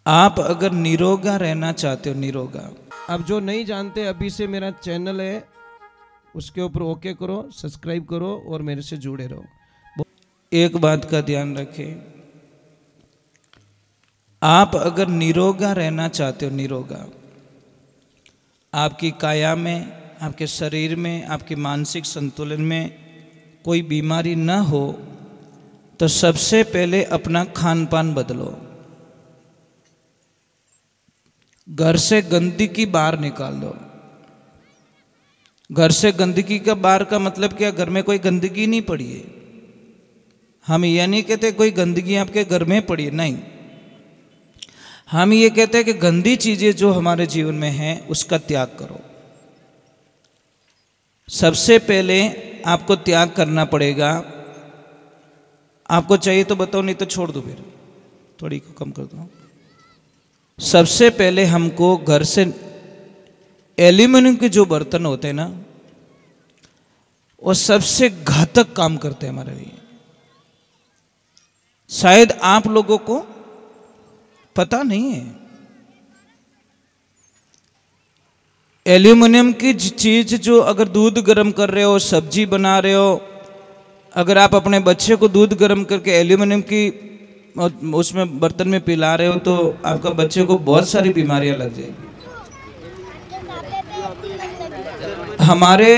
आप अगर निरोगा रहना चाहते हो, निरोगा, अब जो नहीं जानते अभी से मेरा चैनल है उसके ऊपर ओके करो, सब्सक्राइब करो और मेरे से जुड़े रहो। एक बात का ध्यान रखें, आप अगर निरोगा रहना चाहते हो, निरोगा, आपकी काया में, आपके शरीर में, आपके मानसिक संतुलन में कोई बीमारी न हो, तो सबसे पहले अपना खान पान बदलो। घर से गंदगी बाहर निकाल दो। घर से गंदगी का बाहर का मतलब क्या? घर में कोई गंदगी नहीं पड़ी है। हम ये नहीं कहते कोई गंदगी आपके घर में पड़ी है, नहीं। हम ये कहते हैं कि गंदी चीजें जो हमारे जीवन में हैं उसका त्याग करो। सबसे पहले आपको त्याग करना पड़ेगा। आपको चाहिए तो बताओ, नहीं तो छोड़ दो, फिर थोड़ी को कम कर दो। सबसे पहले हमको घर से एल्यूमिनियम के जो बर्तन होते हैं ना, वो सबसे घातक काम करते हैं हमारे लिए। शायद आप लोगों को पता नहीं है। एल्यूमिनियम की चीज जो, अगर दूध गर्म कर रहे हो, सब्जी बना रहे हो, अगर आप अपने बच्चे को दूध गर्म करके एल्यूमिनियम की उसमें बर्तन में पिला रहे हो, तो आपका बच्चे को बहुत सारी बीमारियां लग जाएगी। हमारे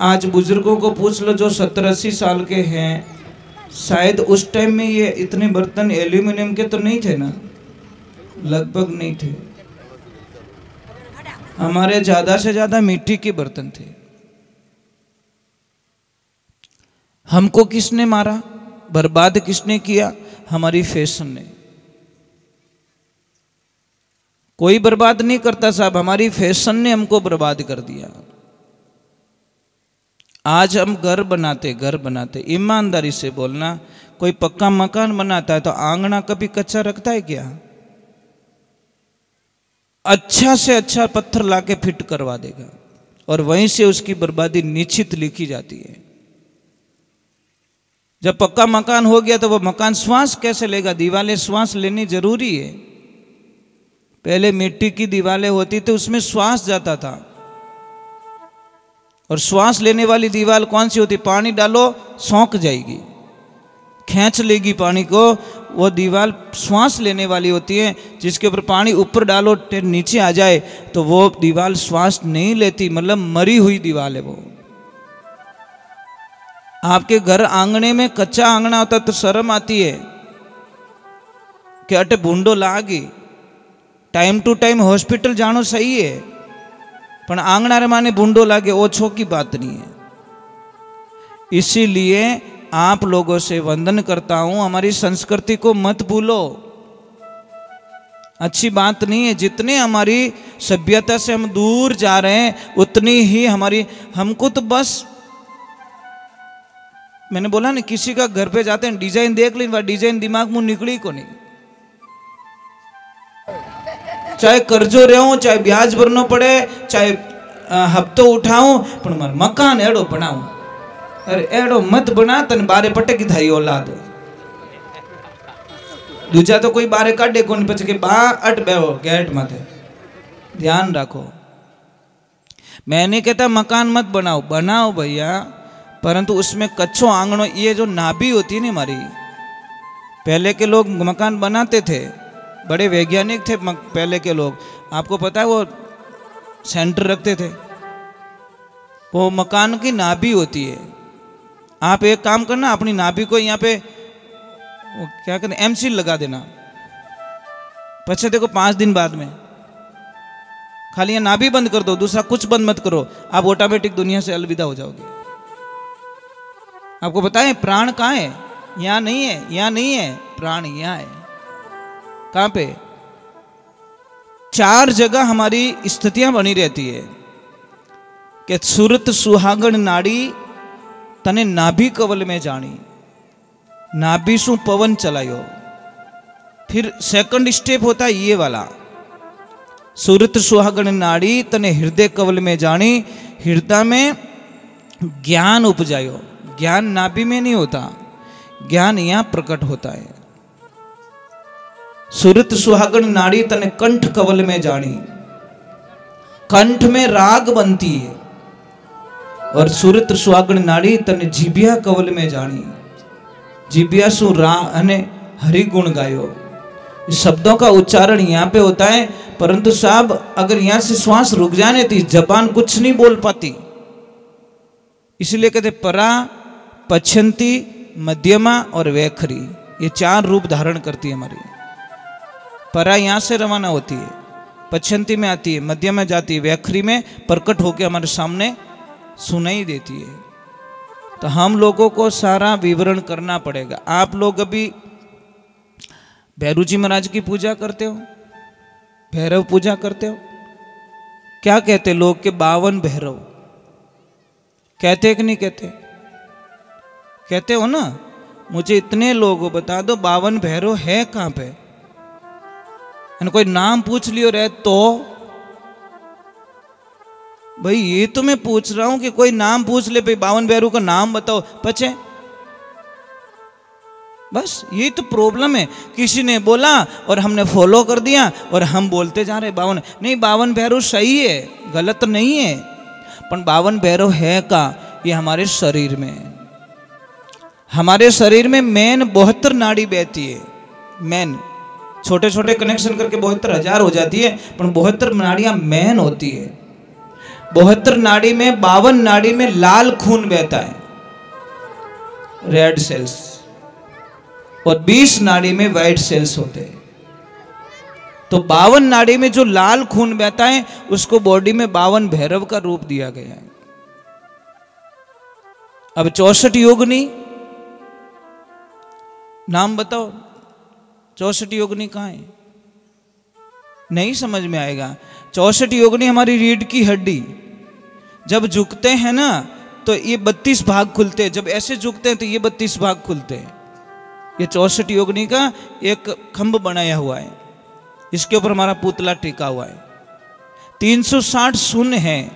आज बुजुर्गों को पूछ लो जो 70-80 साल के हैं, शायद उस टाइम में ये इतने बर्तन एल्यूमिनियम के तो नहीं थे ना, लगभग नहीं थे। हमारे ज्यादा से ज्यादा मिट्टी के बर्तन थे। हमको किसने मारा, बर्बाद किसने किया? हमारी फैशन ने। कोई बर्बाद नहीं करता साहब, हमारी फैशन ने हमको बर्बाद कर दिया। आज हम घर बनाते, ईमानदारी से बोलना, कोई पक्का मकान बनाता है तो आंगना कभी कच्चा रखता है क्या? अच्छा से अच्छा पत्थर लाके फिट करवा देगा, और वहीं से उसकी बर्बादी निश्चित लिखी जाती है। जब पक्का मकान हो गया तो वो मकान श्वास कैसे लेगा? दीवारें श्वास लेनी जरूरी है। पहले मिट्टी की दीवारें होती थी, उसमें श्वास जाता था। और श्वास लेने वाली दीवार कौन सी होती? पानी डालो सौंक जाएगी, खींच लेगी पानी को। वो दीवार श्वास लेने वाली होती है, जिसके ऊपर पानी ऊपर डालो नीचे आ जाए तो वो दीवार श्वास नहीं लेती, मतलब मरी हुई दीवार है वो। आपके घर आंगने में कच्चा आंगना होता तो शर्म आती है कि अटे भूंडो लागी। टाइम टू टाइम हॉस्पिटल जानो सही है, पर आंगना रे माने भूंडो लागे ओछो की बात नहीं है। इसीलिए आप लोगों से वंदन करता हूं, हमारी संस्कृति को मत भूलो। अच्छी बात नहीं है। जितने हमारी सभ्यता से हम दूर जा रहे हैं उतनी ही हमको तो बस, मैंने बोला ना, किसी का घर पे जाते हैं डिजाइन देख ली, डिजाइन दिमाग में निकली को नहीं। चाहे कर्जो रहो, चाहे ब्याज भरनो पड़े, चाहे हफ्तो उठाऊं, पर मार मकान एड़ो बनाऊं। अरे एड़ो मत बना, तन बारे पटकी थारी औलाद। दूजा तो कोई बारे काटे कोनी, पछे के बा अट बेहो गेट माथे। ध्यान रखो, मैं नहीं कहता मकान मत बनाओ, बनाओ भैया, परंतु उसमें कच्चो आंगनो, ये जो नाभि होती है ना हमारी, पहले के लोग मकान बनाते थे, बड़े वैज्ञानिक थे पहले के लोग। आपको पता है वो सेंटर रखते थे, वो मकान की नाभि होती है। आप एक काम करना, अपनी नाभि को यहाँ पे वो क्या कहते हैं, एमसील लगा देना। पछे देखो 5 दिन बाद में खाली यहाँ नाभि बंद कर दो, दूसरा कुछ बंद मत करो, आप ऑटोमेटिक दुनिया से अलविदा हो जाओगे। आपको पता है प्राण कहाँ है? यहाँ नहीं है, यहाँ नहीं है, प्राण यहाँ है। कहाँ पे? 4 जगह हमारी स्थितियां बनी रहती है कि सुरत सुहागण नाड़ी तने नाभि कवल में जानी, नाभि सु पवन चलायो। फिर सेकंड स्टेप होता है ये वाला, सुरत सुहागण नाड़ी तने हृदय कवल में जानी, हृदय में ज्ञान उपजायो। ज्ञान नाभि में नहीं होता, ज्ञान यहां प्रकट होता है। सुरत सुहागण नाड़ी तने कंठ कवल में जानी, कंठ में राग बनती है। और सुरत सुहागण नाड़ी तने जीबिया कवल में जानी, जीबिया सु रा अने हरि गुण गायो। शब्दों का उच्चारण यहाँ पे होता है, परंतु साहब अगर यहाँ से श्वास रुक जाने तो जबान कुछ नहीं बोल पाती। इसलिए कहते परा, पछंती, मध्यमा और वैखरी, ये 4 रूप धारण करती है हमारी। परा यहाँ से रवाना होती है, पछंती में आती है, मध्यमा में जाती है, वैखरी में प्रकट होकर हमारे सामने सुनाई देती है। तो हम लोगों को सारा विवरण करना पड़ेगा। आप लोग अभी भैरू जी महाराज की पूजा करते हो, भैरव पूजा करते हो, क्या कहते लोग के 52 भैरव कहते कि नहीं कहते? कहते हो ना? मुझे इतने लोग बता दो 52 भैरव है कहां पे? कोई नाम पूछ लियो रहे तो भाई ये तो मैं पूछ रहा हूं कि कोई नाम पूछ ले, भाई 52 भैरव का नाम बताओ, पचे बस ये तो प्रॉब्लम है। किसी ने बोला और हमने फॉलो कर दिया और हम बोलते जा रहे 52 नहीं, 52 भैरव सही है, गलत नहीं है, पर 52 भैरव है का? ये हमारे शरीर में, हमारे शरीर में मेन 72 नाड़ी बहती है। मेन छोटे छोटे कनेक्शन करके 72,000 हो जाती है, पर 72 नाड़ियां मेन होती है। 72 नाड़ी में 52 नाड़ी में लाल खून बहता है, रेड सेल्स, और 20 नाड़ी में व्हाइट सेल्स होते हैं। तो 52 नाड़ी में जो लाल खून बहता है उसको बॉडी में 52 भैरव का रूप दिया गया है। अब 64 योगिनी नाम बताओ, 64 योगिनी कहाँ है? नहीं समझ में आएगा। 64 योगिनी हमारी रीढ़ की हड्डी, जब झुकते हैं ना तो ये 32 भाग खुलते हैं, जब ऐसे झुकते हैं तो ये 32 भाग खुलते हैं। ये 64 योगिनी का एक खंभ बनाया हुआ है, इसके ऊपर हमारा पुतला टिका हुआ है। 360 शून्य है,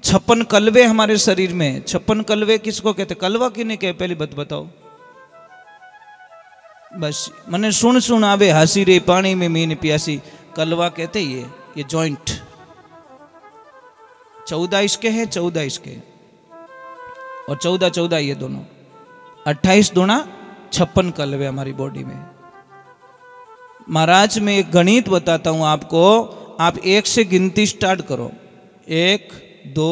56 कलवे हमारे शरीर में। 56 कलवे किसको कहते? कलवा किन्हें कहे पहले बताओ? बस मने सुन सुन आवे हंसी रे पानी में मीन प्यासी, कलवा कहते ये जॉइंट। 14 इसके हैं, 14 इसके, और 14 ये दोनों, 28 दूना 56 कलवे हमारी बॉडी में। महाराज मैं एक गणित बताता हूं आपको, आप 1 से गिनती स्टार्ट करो। 1 2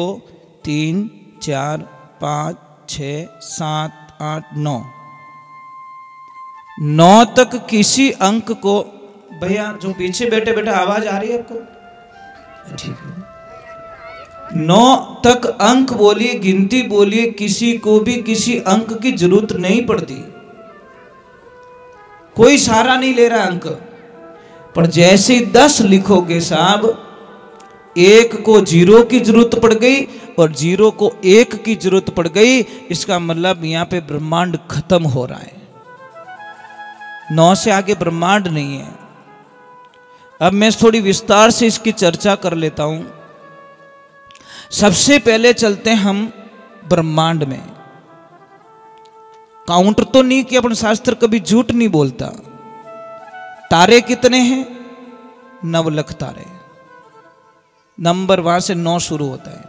3 4 5 6 7 8 9 9 तक किसी अंक को, भैया जो पीछे बैठे बैठे आवाज आ रही है आपको? ठीक है। 9 तक अंक बोलिए, गिनती बोलिए, किसी को भी किसी अंक की जरूरत नहीं पड़ती, कोई सहारा नहीं ले रहा अंक। पर जैसे 10 लिखोगे साहब, 1 को 0 की जरूरत पड़ गई और 0 को 1 की जरूरत पड़ गई, इसका मतलब यहां पे ब्रह्मांड खत्म हो रहा है। 9 से आगे ब्रह्मांड नहीं है। अब मैं थोड़ी विस्तार से इसकी चर्चा कर लेता हूं। सबसे पहले चलते हैं हम ब्रह्मांड में। काउंट तो नहीं किया, अपन शास्त्र कभी झूठ नहीं बोलता। तारे कितने हैं? 9 लाख तारे। नंबर वहां से 9 शुरू होता है।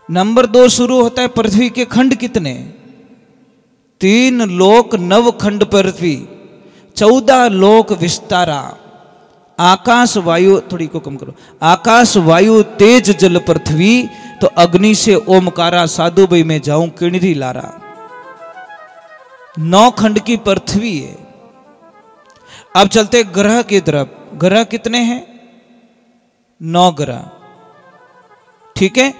नंबर 2 शुरू होता है पृथ्वी के खंड कितने? 3 लोक 9 खंड पृथ्वी, 14 लोक विस्तारा। आकाश वायु, थोड़ी को कम करो, आकाश वायु तेज जल पृथ्वी, तो अग्नि से ओमकारा, साधु भाई में जाऊं किणरी लारा। 9 खंड की पृथ्वी है। अब चलते ग्रह की तरफ। ग्रह कितने हैं? 9 ग्रह, ठीक है।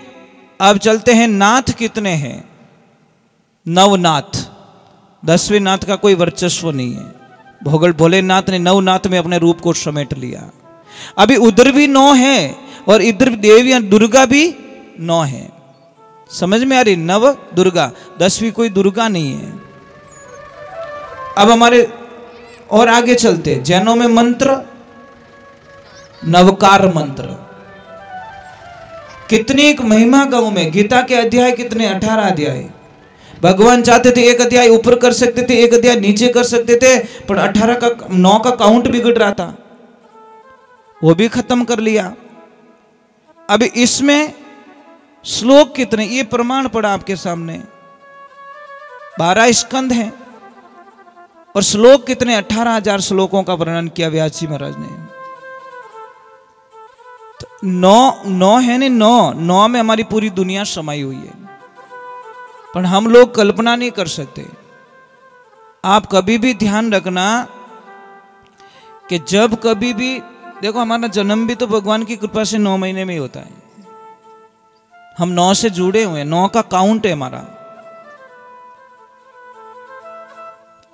अब चलते हैं नाथ कितने हैं? 9 नाथ। 10वें नाथ का कोई वर्चस्व नहीं है। भोलेनाथ ने 9 नाथ में अपने रूप को समेट लिया। अभी उधर भी 9 है और इधर देवियां दुर्गा भी 9 है। समझ में आ रही? 9 दुर्गा, 10वीं कोई दुर्गा नहीं है। अब हमारे और आगे चलते, जैनों में मंत्र नवकार मंत्र, कितनी एक महिमा गांव में। गीता के अध्याय कितने? 18 अध्याय। भगवान चाहते थे एक अध्याय ऊपर कर सकते थे, एक अध्याय नीचे कर सकते थे, पर 9 का काउंट बिगड़ रहा था, वो भी खत्म कर लिया। अब इसमें श्लोक कितने, ये प्रमाण पड़ा आपके सामने, 12 स्कंद हैं और श्लोक कितने, 18,000 श्लोकों का वर्णन किया व्यास जी महाराज ने। तो 9 है नहीं, 9 में हमारी पूरी दुनिया समाई हुई है, पर हम लोग कल्पना नहीं कर सकते। आप कभी भी ध्यान रखना कि जब कभी भी देखो, हमारा जन्म भी तो भगवान की कृपा से 9 महीने में ही होता है। हम 9 से जुड़े हुए हैं, 9 का काउंट है हमारा।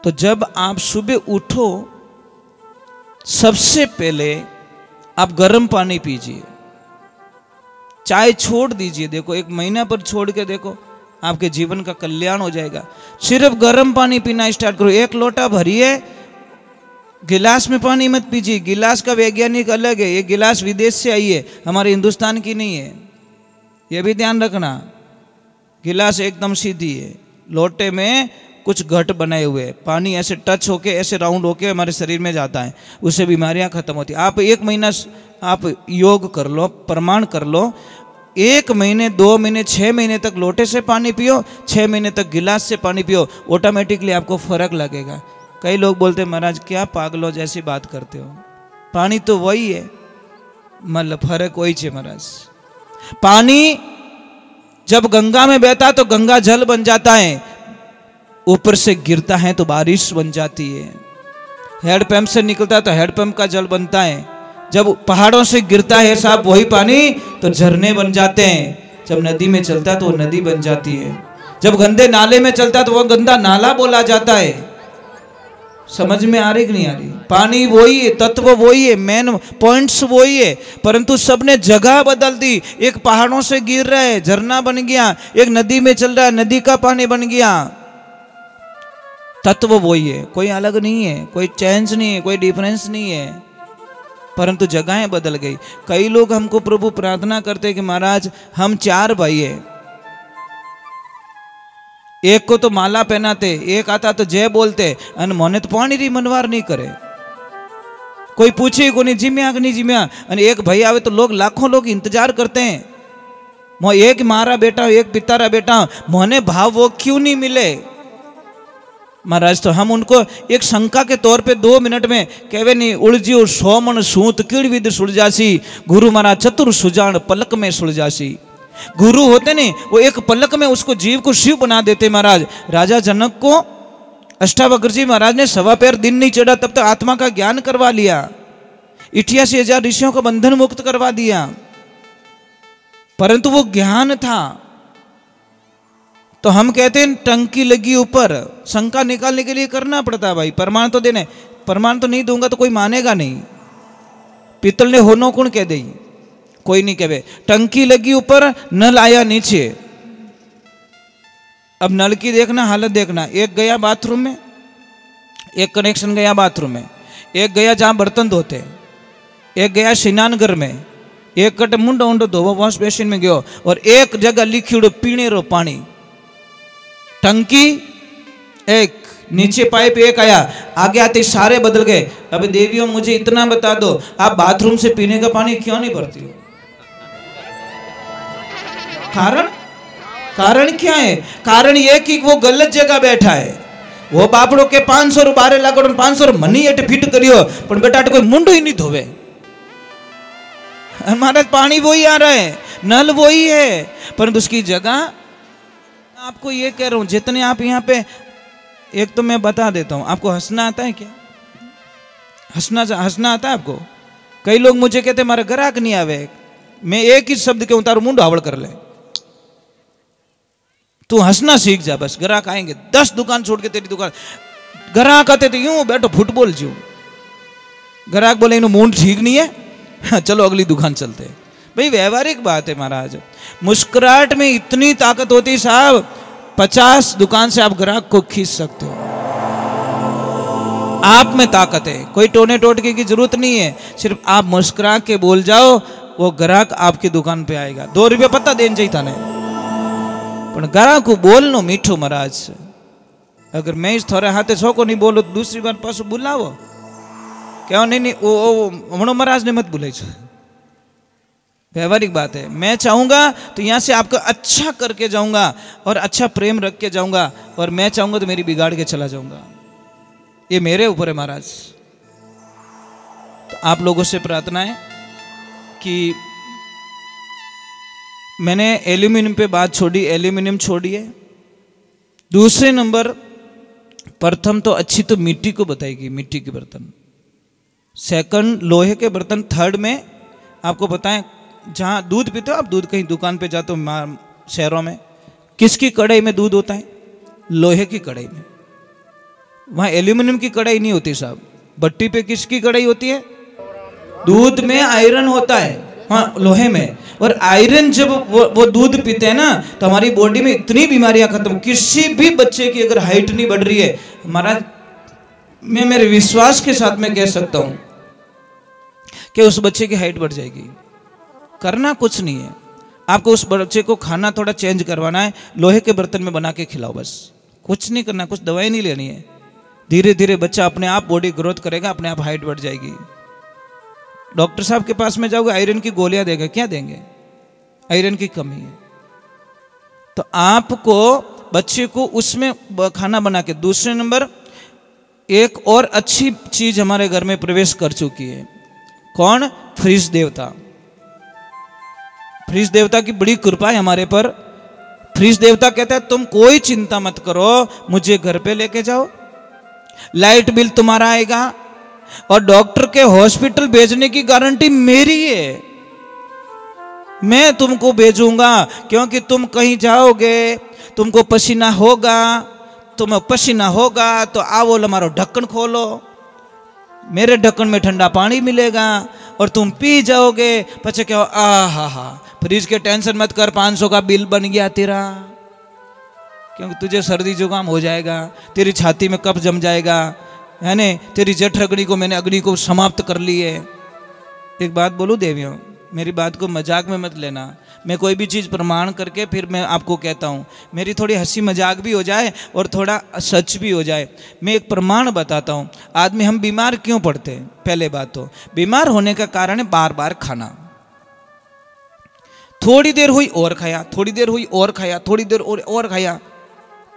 तो जब आप सुबह उठो, सबसे पहले आप गर्म पानी पीजिए, चाय छोड़ दीजिए। देखो 1 महीना पर छोड़ के देखो, आपके जीवन का कल्याण हो जाएगा। सिर्फ गर्म पानी पीना स्टार्ट करो, 1 लोटा भरिए, गिलास में पानी मत पीजिए। गिलास का वैज्ञानिक अलग है, ये गिलास विदेश से आई है, हमारे हिंदुस्तान की नहीं है, ये भी ध्यान रखना। गिलास एकदम सीधी है, लोटे में कुछ घट बनाए हुए, पानी ऐसे टच होके, ऐसे राउंड होके हमारे शरीर में जाता है, उससे बीमारियां खत्म होती है। आप 1 महीना आप योग कर लो, प्रमाण कर लो, 1 महीने, 2 महीने, 6 महीने तक लोटे से पानी पियो, 6 महीने तक गिलास से पानी पियो, ऑटोमेटिकली आपको फर्क लगेगा। कई लोग बोलते हैं महाराज क्या पागलों जैसी बात करते हो, पानी तो वही है, मतलब फर्क वही है महाराज। पानी जब गंगा में बहता है तो गंगा जल बन जाता है, ऊपर से गिरता है तो बारिश बन जाती है। हैंडपंप से निकलता है तो हैंडपंप का जल बनता है। जब पहाड़ों से गिरता है साहब वही पानी तो झरने बन जाते हैं। जब नदी में चलता है तो वो नदी बन जाती है। जब गंदे नाले में चलता है तो वह गंदा नाला बोला जाता है। समझ में आ रही कि नहीं आ रही? पानी वही है, तत्व वही है, मेन पॉइंट्स वही है, परंतु सबने जगह बदल दी। एक पहाड़ों से गिर रहा है, झरना बन गया, एक नदी में चल रहा है, नदी का पानी बन गया। तत्व वही है, कोई अलग नहीं है, कोई चेंज नहीं है, कोई डिफरेंस नहीं है, परंतु जगहें बदल गई। कई लोग हमको प्रभु प्रार्थना करते कि महाराज हम 4 भाई हैं, एक को तो माला पहनाते, एक आता तो जय बोलते, अन मोने तो पानी री मनवार नहीं करे, कोई पूछे को नहीं जिम्या कि नहीं जिम्या। अने एक भाई आवे तो लोग लाखों लोग इंतजार करते हैं, मो एक मारा बेटा एक पितारा बेटा, मोने भाव वो क्यों नहीं मिले महाराज। तो हम उनको एक शंका के तौर पे 2 मिनट में कहवे नहीं, उलझियो 100 मन सूत कीड़ विद सुलझासी, गुरु मारा चतुर सुजान पलक में सुलझासी। गुरु होते नहीं, वो एक पलक में उसको जीव को शिव बना देते महाराज। राजा जनक को अष्टावक्र जी महाराज ने 1.25 पैर दिन नहीं चढ़ा तब तक आत्मा का ज्ञान करवा लिया, 88,000 ऋषियों का बंधन मुक्त करवा दिया, परंतु वो ज्ञान था। तो हम कहते हैं टंकी लगी ऊपर, शंका निकालने के लिए करना पड़ता है भाई, प्रमाण तो देने, प्रमाण तो नहीं दूंगा तो कोई मानेगा नहीं। पितल ने होनो कौन कह दे, कोई नहीं कहे। टंकी लगी ऊपर, नल आया नीचे। अब नल की देखना, हालत देखना, एक गया बाथरूम में, एक कनेक्शन गया बाथरूम में, एक गया जहां बर्तन धोते, एक गया स्नानघर में, एक कट मुंडो उंडो धोवो वॉश बेसिन में गयो, और एक जगह लिक्विड पीने रो पानी। टंकी एक, नीचे पाइप एक आया, आगे आते सारे बदल गए। अब देवियों मुझे इतना बता दो, आप बाथरूम से पीने का पानी क्यों नहीं भरती हो? कारण क्या है? कारण ये कि वो गलत जगह बैठा है। वो बापड़ो के 500 रुपये लागो, 500 मनी एट फिट करियो, पर बेटा कोई मुंडो ही नहीं धोवे। हमारा पानी वही आ रहा है, नल वही है, परंतु उसकी जगह। आपको ये कह रहा हूं, जितने आप यहाँ पे, एक तो मैं बता देता हूं, आपको हंसना आता है क्या? हंसना आता है आपको? कई लोग मुझे कहते हमारा ग्राहक नहीं आवे, मैं एक ही शब्द के तारू मुंड हावड़ कर ले, तू हंसना सीख जा, बस ग्राहक आएंगे। 10 दुकान छोड़ के तेरी दुकान, ग्राहक आते तो यूं बैठो फुटबॉल जो, ग्राहक बोले इन्हों मूड ठीक नहीं है, चलो अगली दुकान चलते। भाई व्यवहारिक बात है महाराज, मुस्कुराहट में इतनी ताकत होती साहब, 50 दुकान से आप ग्राहक को खींच सकते हो। आप में ताकत है, कोई टोने टोटके की जरूरत नहीं है, सिर्फ आप मुस्कुरा के बोल जाओ, वो ग्राहक आपकी दुकान पे आएगा। 2 रुपये पता देन चाहिए था ने, पण गरा को बोलनो मीठो महाराज। अगर मैं इस थोड़े हाथे छोको नहीं बोलो तो दूसरी बार पासो बुलावो क्या नहीं ओ हमणो महाराज ने मत बुलाई छो। व्यवहारिक बात है। मैं चाहूंगा तो यहाँ से आपका अच्छा करके जाऊंगा और अच्छा प्रेम रख के जाऊंगा, और मैं चाहूंगा तो मेरी बिगाड़ के चला जाऊंगा। ये मेरे ऊपर है महाराज। तो आप लोगों से प्रार्थना है कि मैंने एल्यूमिनियम पे बात छोड़ी, एल्यूमिनियम छोड़िए। दूसरे नंबर, प्रथम तो अच्छी तो मिट्टी को बताएगी, मिट्टी के बर्तन। सेकंड लोहे के बर्तन। थर्ड में आपको बताएं, जहाँ दूध पीते हो आप, दूध कहीं दुकान पे जाते हो शहरों में, किसकी कढ़ाई में दूध होता है? लोहे की कढ़ाई में। वहाँ एल्यूमिनियम की कढ़ाई नहीं होती साहब। भट्टी पे किसकी कढ़ाई होती है? दूध में आयरन होता है, हाँ लोहे में। और आयरन जब वो दूध पीते हैं ना तो हमारी बॉडी में इतनी बीमारियां खत्म। किसी भी बच्चे की अगर हाइट नहीं बढ़ रही है महाराज, मैं मेरे विश्वास के साथ में कह सकता हूं कि उस बच्चे की हाइट बढ़ जाएगी। करना कुछ नहीं है, आपको उस बच्चे को खाना थोड़ा चेंज करवाना है, लोहे के बर्तन में बना के खिलाओ बस। कुछ नहीं करना, कुछ दवाई नहीं लेनी है। धीरे धीरे बच्चा अपने आप बॉडी ग्रोथ करेगा, अपने आप हाइट बढ़ जाएगी। डॉक्टर साहब के पास में जाओगे, आयरन की गोलियां देगा, क्या देंगे? आयरन की कमी है। तो आपको बच्चे को उसमें खाना बना के। दूसरे नंबर, एक और अच्छी चीज हमारे घर में प्रवेश कर चुकी है। कौन? फ्रिज देवता। फ्रिज देवता की बड़ी कृपा है हमारे पर। फ्रिज देवता कहता है तुम कोई चिंता मत करो, मुझे घर पे लेके जाओ, लाइट बिल तुम्हारा आएगा और डॉक्टर के हॉस्पिटल भेजने की गारंटी मेरी है। मैं तुमको भेजूंगा, क्योंकि तुम कहीं जाओगे, तुमको पसीना होगा, तुम्हें पसीना होगा तो आओ हमारा ढक्कन खोलो, मेरे ढक्कन में ठंडा पानी मिलेगा और तुम पी जाओगे। पचे क्या, हा फ्रिज के टेंशन मत कर, 500 का बिल बन गया तेरा, क्योंकि तुझे सर्दी जुकाम हो जाएगा, तेरी छाती में कफ जम जाएगा, है ने, तेरी जठ अग्नि को मैंने अग्नि को समाप्त कर ली है। एक बात बोलूं देवियों, मेरी बात को मजाक में मत लेना। मैं कोई भी चीज़ प्रमाण करके फिर मैं आपको कहता हूँ, मेरी थोड़ी हंसी मजाक भी हो जाए और थोड़ा सच भी हो जाए। मैं एक प्रमाण बताता हूँ। आदमी हम बीमार क्यों पड़ते हैं? पहले बात तो बीमार होने का कारण है बार बार खाना। थोड़ी देर हुई और खाया, थोड़ी देर हुई और खाया, थोड़ी देर और खाया।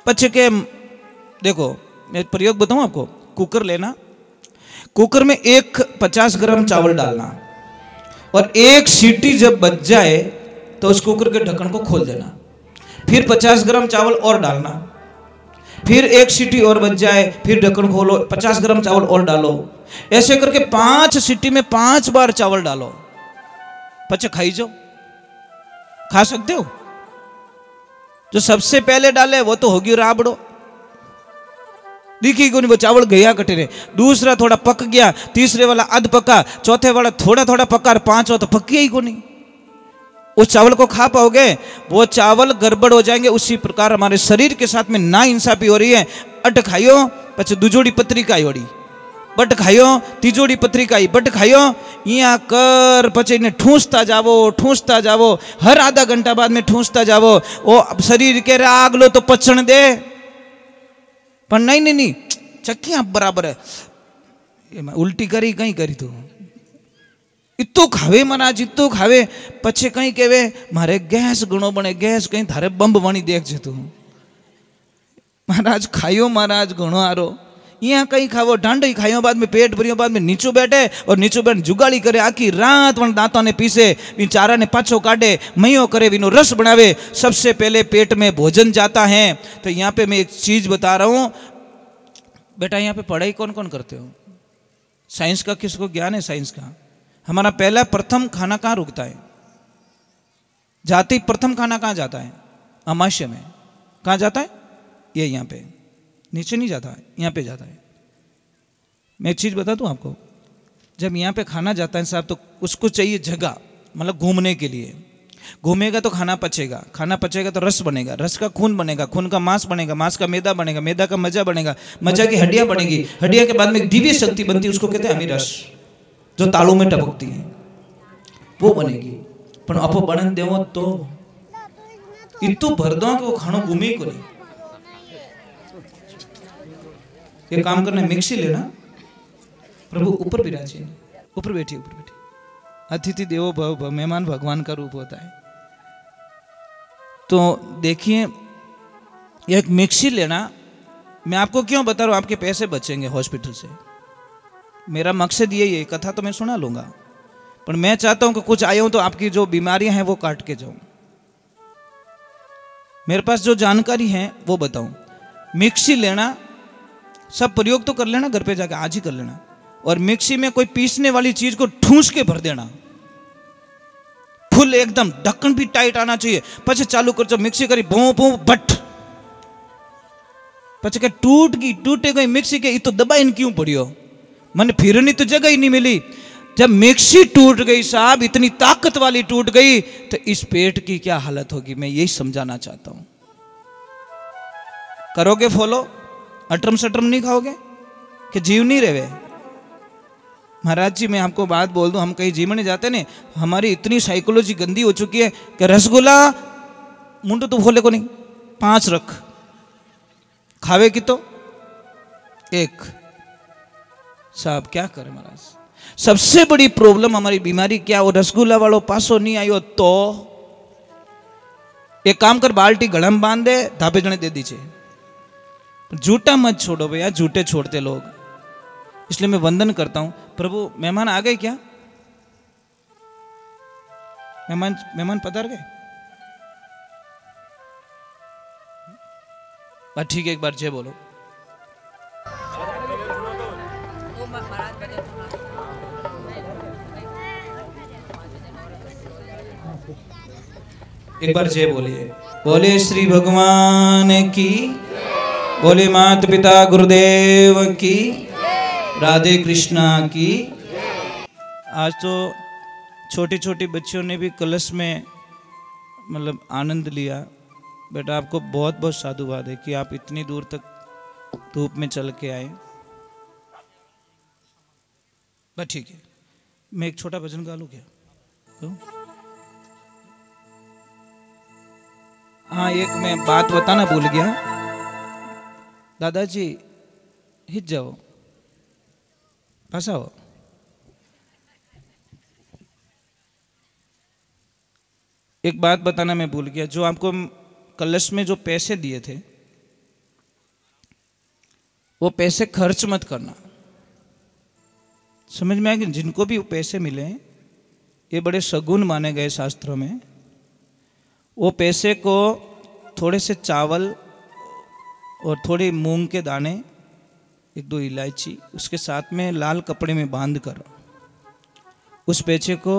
पचे के देखो, मैं प्रयोग बताऊँ आपको। कुकर लेना, कुकर में 50 ग्राम चावल डालना और एक सीटी जब बज जाए तो उस कुकर के ढक्कन को खोल देना। फिर 50 ग्राम चावल और डालना, फिर एक सीटी और बज जाए, फिर ढक्कन खोलो, 50 ग्राम चावल और डालो। ऐसे करके 5 सीटी में 5 बार चावल डालो। पचे खाई जाओ, खा सकते हो। जो सबसे पहले डाले वो तो होगी राबड़ो, दिखी को नहीं, वो चावल गया कटे रे। दूसरा थोड़ा पक गया, तीसरे वाला अध पका, चौथे वाला थोड़ा थोड़ा पका, और पांचवा तो पक गया ही को नहीं। उस चावल को खा पाओगे? वो चावल गड़बड़ हो जाएंगे। उसी प्रकार हमारे शरीर के साथ में ना इंसाफी हो रही है। अट खाइयो, पचे दुजोड़ी पत्रिका ओड़ी, बट खाइयो, तिजोड़ी पत्रिका बट खाइयो, यहाँ कर पचे इन्हें ठूसता जावो, हर आधा घंटा बाद में ठूसता जावो। वो शरीर के राग लो तो पचन दे, पर नहीं चक्की बराबर है, उल्टी करी कहीं करी तो इतो खावे महाराज, इतो खावे। पछे कहीं कहवे मारे गैस घणो बने, गैस कहीं थारे बंब बनी देख जे तू। महाराज खायो, महाराज घणो आरो। यहाँ कहीं खावो, ढांडी खायो, बाद में पेट भरियो, बाद में नीचो बैठे और नीचो बैठ जुगाड़ी करे, आखी रात वन दांतों ने पीसे, इन चारा ने पाछो काटे, मयो करे, विनो रस बनावे। सबसे पहले पेट में भोजन जाता है। तो यहाँ पे मैं एक चीज बता रहा हूँ बेटा, यहाँ पे पढ़ाई कौन कौन करते हो? साइंस का किसको ज्ञान है? साइंस का हमारा पहला प्रथम खाना कहाँ रुकता है? जाति प्रथम खाना कहाँ जाता है? अमाशय में। कहाँ जाता है? ये यहाँ पे, नीचे नहीं जाता है, यहाँ पे जाता है। मैं एक चीज़ बता दूँ आपको, जब यहाँ पे खाना जाता है साहब, तो उसको चाहिए जगह, मतलब घूमने के लिए। घूमेगा तो खाना पचेगा, खाना पचेगा तो रस बनेगा, रस का खून बनेगा, खून का मांस बनेगा, मांस का मैदा बनेगा, मैदा का मजा बनेगा, मजा की हड्डियाँ बनेगी, हड्डियाँ के बाद में दिव्य शक्ति बनती है, उसको कहते हैं अमीरस, जो तालू में टपकती है, वो बनेगी। पर आप बनन देवो तो इतु भर दो कि वो खानो गुमी को नहीं। ये काम करना, मिक्सी लेना, प्रभु ऊपर विराजे, ऊपर बैठी, ऊपर बैठी। अतिथि देवो भव, मेहमान भगवान का रूप होता है। तो देखिए, एक मिक्सी लेना, मैं आपको क्यों बता रहा हूं, आपके पैसे बचेंगे हॉस्पिटल से। मेरा मकसद यही है, कथा तो मैं सुना लूंगा, पर मैं चाहता हूं कि कुछ आया हूं तो आपकी जो बीमारियां हैं वो काट के जाऊं। मेरे पास जो जानकारी है वो बताऊं। मिक्सी लेना, सब प्रयोग तो कर लेना, घर पे जाके आज ही कर लेना, और मिक्सी में कोई पीसने वाली चीज को ठूस के भर देना, फुल एकदम, ढक्कन भी टाइट आना चाहिए। पछे चालू कर जो मिक्सी करी, भों भों बट, पछे के टूटे गई मिक्सी के, तो दबा इन क्यों पड़ियो, मन फिरनी तो जगह ही नहीं मिली। जब मिक्सी टूट गई साहब, इतनी ताकत वाली टूट गई, तो इस पेट की क्या हालत होगी, मैं यही समझाना चाहता हूं। करोगे फॉलो, अटरम सटरम नहीं खाओगे कि जीव नहीं रहे। महाराज जी, मैं आपको बात बोल दूं, हम कहीं जीवन जाते ने, हमारी इतनी साइकोलॉजी गंदी हो चुकी है कि रसगुल्ला मुंडो तो खोले को नहीं, 5 रख, खावे की तो 1। साहब क्या करे महाराज, सबसे बड़ी प्रॉब्लम हमारी बीमारी क्या, वो रसगुल्ला वालों पासो नहीं आयो तो एक काम कर, बाल्टी गला में बांध दे, धापे जने दे दीजिए। झूठा मत छोड़ो भैया, झूठे छोड़ते लोग। इसलिए मैं वंदन करता हूं। प्रभु, मेहमान आ गए क्या? मेहमान पधार गए? बात ठीक है, एक बार जय बोलो। एक बार जय बोलिए। बोले श्री भगवान की, बोले माता पिता गुरुदेव की, राधे कृष्णा की। आज तो छोटी छोटी बच्चियों ने भी कलश में मतलब आनंद लिया। बेटा, आपको बहुत बहुत साधुवाद है कि आप इतनी दूर तक धूप में चल के आए। बस ठीक है, मैं एक छोटा भजन गा लूं क्या? तो हाँ, एक मैं बात बताना भूल गया। दादाजी हिट जाओ, फंसाओ। एक बात बताना मैं भूल गया, जो आपको कलश में जो पैसे दिए थे, वो पैसे खर्च मत करना। समझ में आया कि जिनको भी पैसे मिले, ये बड़े सगुन माने गए शास्त्रों में। वो पैसे को थोड़े से चावल और थोड़े मूंग के दाने, 1-2 इलायची, उसके साथ में लाल कपड़े में बांध कर उस पैसे को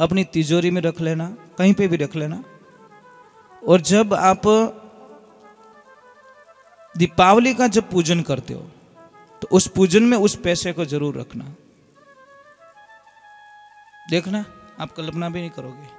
अपनी तिजोरी में रख लेना, कहीं पे भी रख लेना। और जब आप दीपावली का जब पूजन करते हो, तो उस पूजन में उस पैसे को जरूर रखना। देखना, आप कल्पना भी नहीं करोगे।